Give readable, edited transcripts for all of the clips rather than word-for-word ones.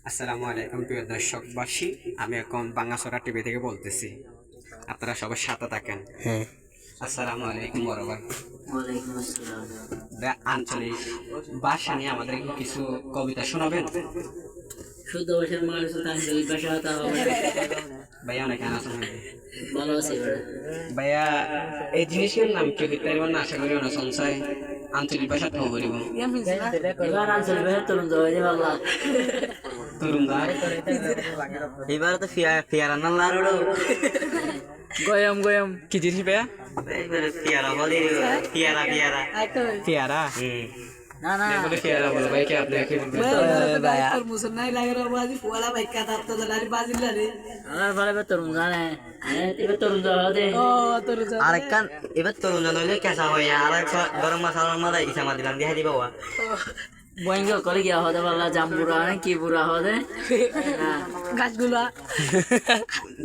আসসালামু আলাইকুম প্রিয় দর্শকবাসী, আমি এখন বাঙ্গাসরা টিভি থেকে বলতেছি। আপনারা সবার সাথে থাকেন। হ্যাঁ, আসসালামু আলাইকুম বড় ভাই। ওয়ালাইকুম আসসালাম। আঞ্চলিক ভাষা নিয়ে আমাদের কিছু কবিতা শোনাবেন? শুদ্ধ ভাষার মানুষ আঞ্চলিক ভাষা তা হবে ভাইয়া অনেক আনাচন ভালো আছে এবার। ভাইয়া এই জিনিসের নাম কি হইতে পারবেন না? আশা করি অনেক সঞ্চয় আঞ্চলিক ভাষা তো বলিব। এবার আঞ্চলিক ভাষা তরুণ জবাই বাংলা তরুণ ভাই এবার তো ফিয়ারা না লাড়ো গয়াম গয়াম কি জিনিস ভাইয়া? এবারে ফিয়ারা বলে ফিয়ারা ফিয়ারা পেয়ারা না না বলে পেয়ারা বলো ভাই, কি আপনি কি বলবেন? আমার ভালো এবার তরুণ জানে এবার তরুণ জবা দে আরেকখান এবার তরুণ জন হইলে কেঁচা হয়ে আর গরম মশলার মাথা ইসামা দিলাম দিয়ে দিবা বইঙ্গ করে গিয়া হতে পারলা জাম্বুরা কি বুড়া হতে গাছগুলা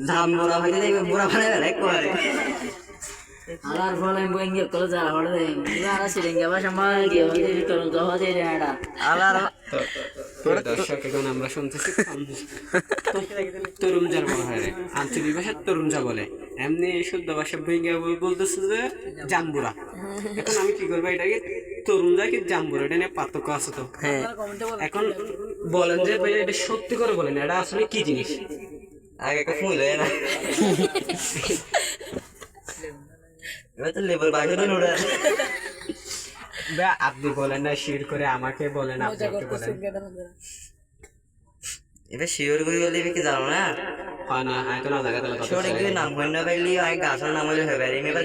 ধাম বুড়া হইলে দেখবে বুড়া ফেলে এক করে আলার ফলে বইঙ্গ করে যারা হতে দে যারা সিরিঙ্গা ভাষা মার গিয়া হতে তরুণ জবা দে এটা আলার প্রিয় দর্শক, এখন আমরা শুনতেছি তরুণজা বলা হয় রে। আঞ্চলিক ভাষার তরুণজা বলে, এমনি শুদ্ধ ভাষা ভেঙে বলতেছে যে জাম্বুরা। এখন আমি কি করবো এটাকে তরুণজা কি জাম্বুরা, এটা নিয়ে পার্থক্য আছে তো। হ্যাঁ, এখন বলেন যে ভাই এটা সত্যি করে বলেন এটা আসলে কি জিনিস? আগে একটা ফুল হয় না এবার তো লেবুর বাকি তো নোড়া ভাই আপনি বলেন না, শির করে আমাকে বলেন, আপনি একটু বলেন। এবার শিওর করে গেলে কি জানো না হয় না, হয়তো না জায়গা তাহলে শিওর একদিন নাম হয় না পাইলি আগে গাছের নাম হলে হবে এবার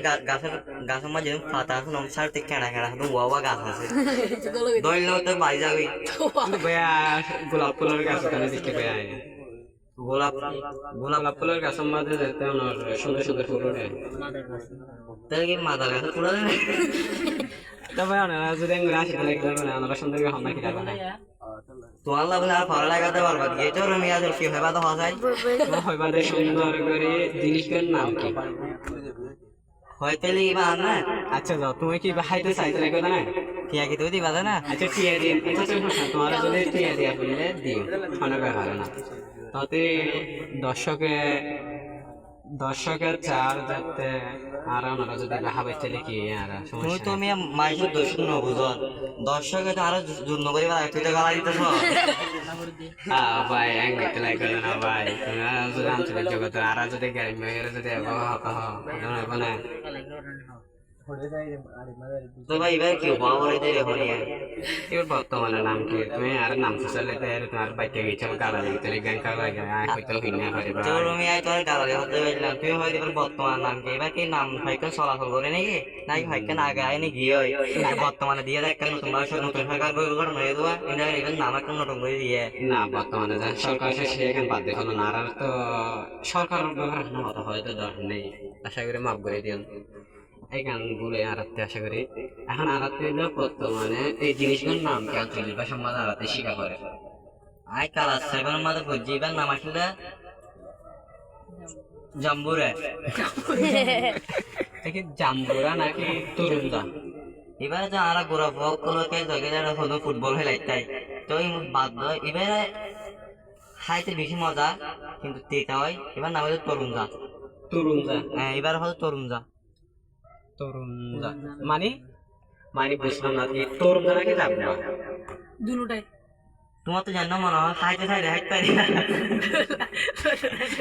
গাছের মাঝে পাতা আছে নম সার থেকে কেনা কেনা শুধু ওয়া গাছ আছে দইল তো বাড়ি যাবি ভাইয়া গোলাপ ফুলের গাছ ওখানে দেখতে ভাইয়া গোলাপ গোলাপ ফুলের গাছের মাঝে যেতে ওনার সুন্দর সুন্দর ফুল ওঠে। তাহলে কি মাদার গাছে পুরা দেবে তবে ওনারা যদি আসে তাহলে কি করবে না, ওনারা সুন্দর করে হন্না কিনা বানায়। তোমার লাভ আর ভালো লাগাতে পারবা এটাও রমি আজ কি হয় তো হসাই তোমার হইবাদে সুন্দর করে জিনিসটার নাম কি? হয়তো লিবা না আচ্ছা যাও, তুমি কি হাইতে চাইতে রেখো না? টিয়া কি তুই দিবা না আচ্ছা টিয়া দিন, এটা তো তোমার যদি টিয়া দিয়া বললে দিও, অনেক ব্যাপার না। তাতে দর্শকের চার যাতে আর ওনারা যদি দেখা পাইতে কি আর তুমি সমস্যা তুমি মাইসের দোষ ন বুঝো দর্শকে তো আরো যুদ্ধ করিবা তুই তো গালা দিতেছ ভাই এক দেখতে লাগবে না ভাই, তুমি যদি আঞ্চলিক জগৎ আর যদি গাড়ি মেয়ের যদি মানে তো ভাই এবার কি বাবা বলে দিয়ে হরি এবার বর্তমানে নাম কি? তুমি আর নাম চাইলে তোমার বাইকে গেছে গাড়া দিতে গান কালা হয়তো হিনা হয়ে তো রমি আই তোর গালা হতে পারলাম তুই হয়তো এবার বর্তমান নাম কি এবার কি নাম হয়তো চলাচল করে নাকি নাকি হয়তো আগে আয় নাকি হয় বর্তমানে দিয়ে দেখ কেন তোমরা নতুন সরকার বই করে নয় দেওয়া এবার নাম একটা নতুন করে দিয়ে না বর্তমানে যা সরকার সে এখন বাদ দেখলো না, আর তো সরকার ব্যবহার হতো হয়তো দরকার নেই। আশা করি মাফ করে দিন এই গান বলে আরাতে। আশা করি এখন আরাতে বর্তমানে এই জিনিসগুলোর নাম কি আঞ্চলিক ভাষা মাঝে আরাতে শিখা করে। আই কালা সেভেন মাঝে বুঝছি এবার নাম আসলে জম্বুরে দেখি জাম্বুরা নাকি তরুণদা? এবারে যে আর গোড়া ভোগ গুলোকে জগে যারা হলো ফুটবল খেলাইতাই তো এই বাদ দেয় এবারে খাইতে বেশি মজা কিন্তু তেতা হয় এবার নাম হলো তরুণজা তরুণদা হ্যাঁ এবার হলো তরুণজা তরুণদা মানে মানে বুঝলাম না কি তরুণদা নাকি জাম্বুরা? দুটাই তোমার তো জানো মনে হয় খাইতে খাইতে হাইট পাই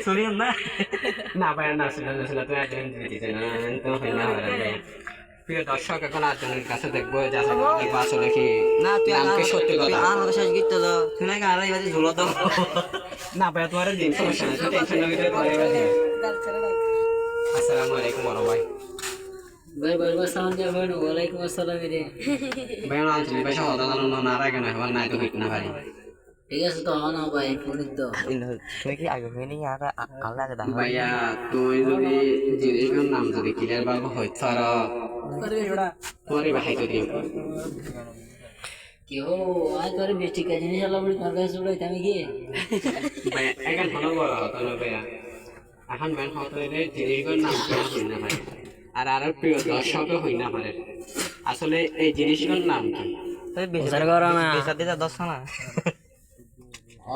শুনিও না না ভাই না ছিল তুমি একজন দিতে না তো হয় না হয়। প্রিয় দর্শক, এখন আরেকজনের কাছে দেখবো যে আসলে কি না তুই নামকে সত্যি কথা। আর শেষ গীত তো তুই নাকি আর এবার ঝুলো তো না ভাই তোমার দিন সমস্যা নেই, তুমি টেনশন না করে পরে এবার দিও। আসসালামু আলাইকুম বড় ভাই। ভাই বলবো সালাম দিয়া ভাই ওয়ালাইকুম আসসালাম রে ভাই আমার আঞ্চলিক ভাষা হতো না রাখে না হবার নাই তো হইত না ভাই। ঠিক আছে তো না ভাই পুনিত তো তুই কি আগে হয়নি আর আল্লাহ দেখা ভাইয়া তুই যদি জিনিসগুলোর নাম যদি ক্লিয়ার ভাবে হইত আর পরে ভাই তো দিও। কেউ আজ তোর বেশি কাজ জিনিস আলো বলি তোর কাছে উড়াইতে আমি গিয়ে ভাইয়া এখন হলো বড় হতো না ভাইয়া, এখন ম্যান হতো রে জিনিসগুলোর নাম কি হই না ভাই, আর প্রিয় দর্শকও হই না পারে আসলে এই জিনিসগুলোর নাম কি? বিচার করো না বিচার দিতে দশ না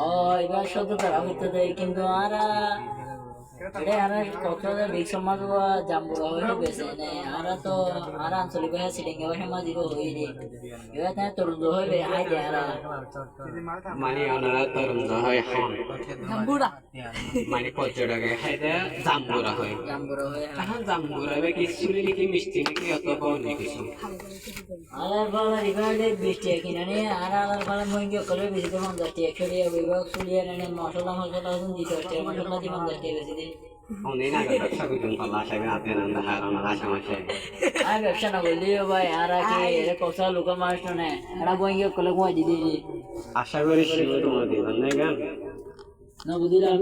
ও এবার শত তারা হইতে দেয় কিন্তু এটা কত বিগ সমাজ জাম্বুরা হয়ে গেছে তো আর আঞ্চলিক ভাষা সিটিংয়ে ভাষা মাঝি হইনি এবার তাই তরুণ হইবে হাই দে মানে ওনারা তরুণ হয় হন জাম্বুরা মানে পর্যটকে খাইতে জাম্বুরা হয় জাম্বুরা হয়ে এখন জাম্বুরা হবে কি চুলি নাকি মিষ্টি নাকি অত পাওয়া কিছু আলার বালা রিভার্ডে বৃষ্টি কিনে নিয়ে আলার বালা মহিঙ্গি করে বেশি তো 50 টাকা ছড়িয়ে বিভাগ চুলিয়ে নেন মশলা দিতে হচ্ছে মশলা দিয়ে 50 টাকা বেশি দিন অনেক আগে ব্যবসা করছেন পাল্লা সাহেব হাতে নাম দেখা আমার আশা মাসে আর ব্যবসা না করলেও ভাই আর কি এটা কথা লোকের মানুষ না এটা মহিঙ্গি করে ঘুমাই দিদি আশা করি শিব তোমার দিবেন না গান না বুঝলাম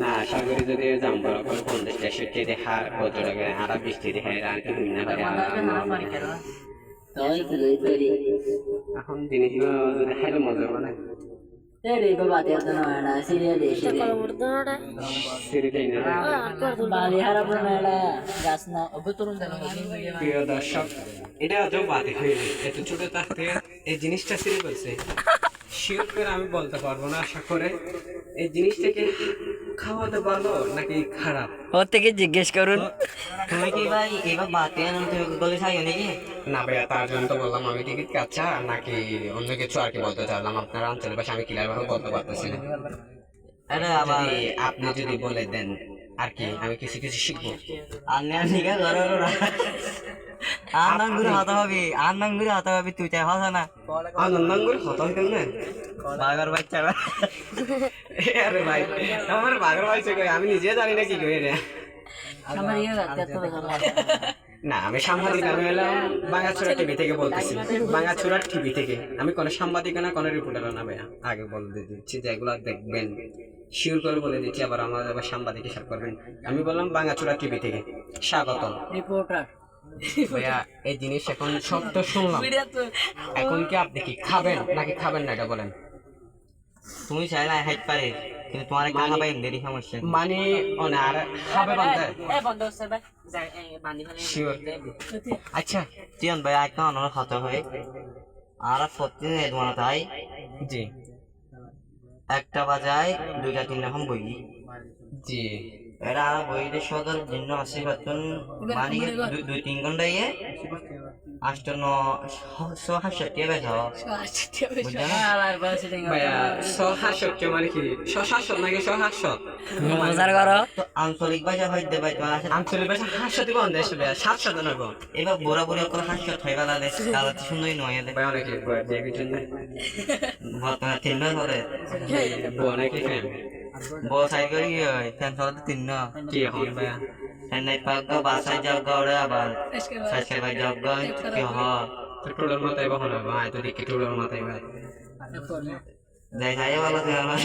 না আশা করি যদি জাম্বুরা করে 50-60 দেখা পর্যটকে আর বৃষ্টি দেখা আর কি না পারে তাই তো তৈরি এখন জিনিসগুলো যদি খাইলে মজা মানে রে বাবা তে তো না সিরিয়াল এসে সিরিটাই না বালি হারা প্রণালা গাছ না অবতরণ দেন প্রিয় দর্শক এটা আজও বাদে হয়নি এত ছোট থাকতে এই জিনিসটা সিরি বলছে শিওর করে আমি বলতে পারবো না আশা করে এই জিনিসটাকে খাওয়াতে ভালো নাকি খারাপ ওর থেকে জিজ্ঞেস করুন তুমি কি ভাই এবার বাতে আনন্দ তুমি বলে খাইও নাকি না ভাইয়া তার জন্য তো বললাম আমি টিকিট কাটছা নাকি অন্য কিছু আর কি বলতে চাইলাম আপনার অঞ্চলের ভাষা আমি ক্লিয়ার ভাবে বলতে পারতেছি না আরে আবার আপনি যদি বলে দেন আর কি আমি কিছু কিছু শিখবো আন্না নিকা করো আন্নাঙ্গুরে হতা হবে তুই চাই হতা না আনন্দাঙ্গুর হত হইতেন না বাগার বাচ্চা আরে ভাই আমার বাঘের বাড়িতে কই আমি নিজে জানি না কি কই রে আমার ইয়ে রাতে তো না আমি সাংবাদিক আমি এলাম বাঙ্গাচুরা টিভি থেকে বলতেছি বাঙ্গাচুরা টিভি থেকে আমি কোনো সাংবাদিক না কোনো রিপোর্টার না ভাইয়া আগে বলে দিচ্ছি যেগুলো দেখবেন শিওর করে বলে দিচ্ছি আবার আমার আবার সাংবাদিক হিসাব করবেন আমি বললাম বাঙ্গাচুরা টিভি থেকে স্বাগতম রিপোর্টার ভাইয়া এই জিনিস এখন সব তো শুনলাম এখন কি আপনি কি খাবেন নাকি খাবেন না এটা বলেন তুমি চাইলে হাইট পারে কিন্তু তোমার কাকা পাই দেরি সমস্যা মানে আর খাবে বান্ধে বন্ধ হচ্ছে ভাই বান্ধি শিওর আচ্ছা চিয়ন ভাই একটা অন্য হতে হয় আর প্রতিদিন এই দোকানে তাই জি একটা বাজায় 2-3 রকম বই জি এরা বইদের সদর ভিন্ন আছে বেতন মানে 2-3 ঘন্টা ইয়ে 8-9-60 বেচা বুঝলে না ভাইয়া 6-7 মানে কি 6-7 নাকি 6-7 মজার করো তো আঞ্চলিক ভাষা হইতে ভাই তোমার আছে আঞ্চলিক ভাষা 7 বন্ধ আছে ভাইয়া 7 নয় এবার বুড়া বুড়ি করে হাসি খাই গেল দেশ তাহলে তো সুন্দরই নয় এদের ভাই অনেকে দিয়ে দিচ্ছেন বর্তমানে 3 মাস ধরে অনেকে খায় বড় সাইজ করে কি হয় ফ্যান চলাতে 3 না কি হয় ভাইয়া নাই পাক বাসায় যাও গড়ে আবার সাইকেল ভাই যাও গড়ে কি হয় তো টোলের মাথায় বহন হবে ভাই তো দেখি টোলের মাথায় ভাই যাই যাই ভালো তুই আমার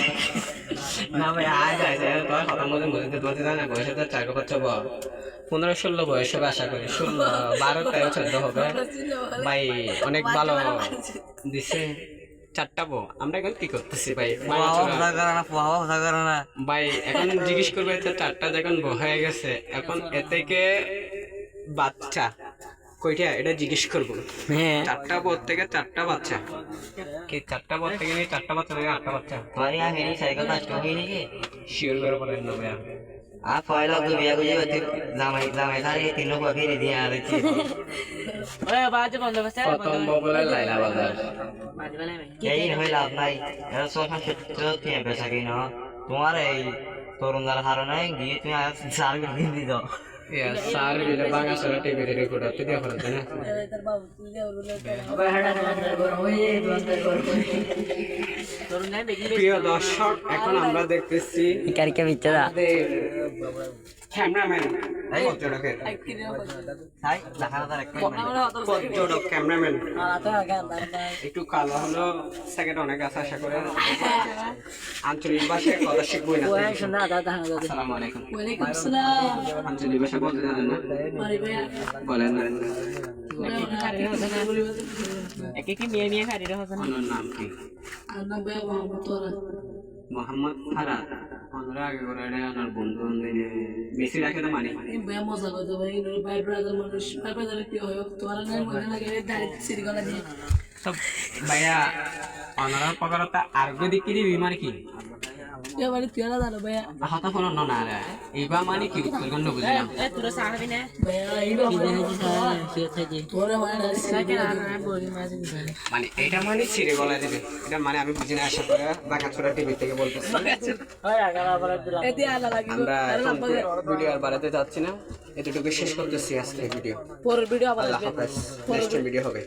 না ভাই আয় যায় তোর কথা মধ্যে বুঝতে বলতে না বয়সে তো 4 বছর 15-16 বয়স হবে আশা করি 12-13-14 হবে ভাই অনেক ভালো দিছে 4টা বউ আমরা এখন কি করতেছি ভাই ভাই এখন জিজ্ঞেস করবে তো 4টা যখন বউ হয়ে গেছে এখন এ থেকে বাচ্চা কয়টা এটা জিজ্ঞেস করবো 4টা বউ থেকে 4টা বাচ্চা কি 4টা বউ থেকে নিয়ে 4টা বাচ্চা থেকে 8টা বাচ্চা তোমার হেরি সাইকেল নষ্ট হয়ে নাকি শিওর করে বলেন না ভাইয়া আর পয়লা তো বিয়া করে যাবে জামাই সারি 3 লোক ফিরে দিয়ে আর কি ওই বাজে বন্ধ করছে প্রথম বলে লাইলা বাজার এই হই লাভ নাই এরা সব ক্ষেত্রে তুমি পেশা কিন তোমার এই তরুণ যারা হারানো গিয়ে তুমি আর 4 দিন দিয়ে দাও স্যার বিলে বাঙ্গাচুরা টিভি রেকর্ড হতে দিয়ে ফেলতে না প্রিয় দর্শক এখন আমরা দেখতেছি ক্যামেরাম্যান পর্যটকের তাই দেখানো তার একটা পর্যটক ক্যামেরাম্যান একটু কালো হলো সেকেন্ড অনেক আছে আশা করে আঞ্চলিক ভাষায় কথা শিখবই না আসসালামু আলাইকুম আঞ্চলিক ভাষা বলতে জানেন না বলেন না ওনার নাম কি মোহাম্মদ ফারাদ ওনারা আগে করে ওনার বন্ধু বেশি রাখে তো মানে মজা করতে ভাই ভাই ব্রাদার মানুষ ভাই ব্রাদার কি হয় তোমার নাম মনে লাগে দাঁড়িয়ে সিরিগলা দিয়ে সব ভাইয়া ওনারা পকারতা আরগো দিকে দিবি মানে কি তুই বাড়ি তুই না জানো ভাইয়া হতা ফোন না রে এইবা মানে কি উত্তর গণ বুঝলাম ভাইয়া এইটা কি দেখেছি স্যার ফিরে থাকি তোরে হয় না মানে এটা মানে ছিঁড়ে গলায় দিবে এটা মানে আমি বুঝি না আশা করে বাঁকাছড়া টিভি থেকে বলতেছি হয় আগার আবার দিলাম এতে আলা লাগিব আমরা এখন ভিডিও আর বাড়াতে যাচ্ছি না এতটুকু শেষ করতেছি আজকে ভিডিও পরের ভিডিও আবার আল্লাহ হাফেজ নেক্সট ভিডিও হবে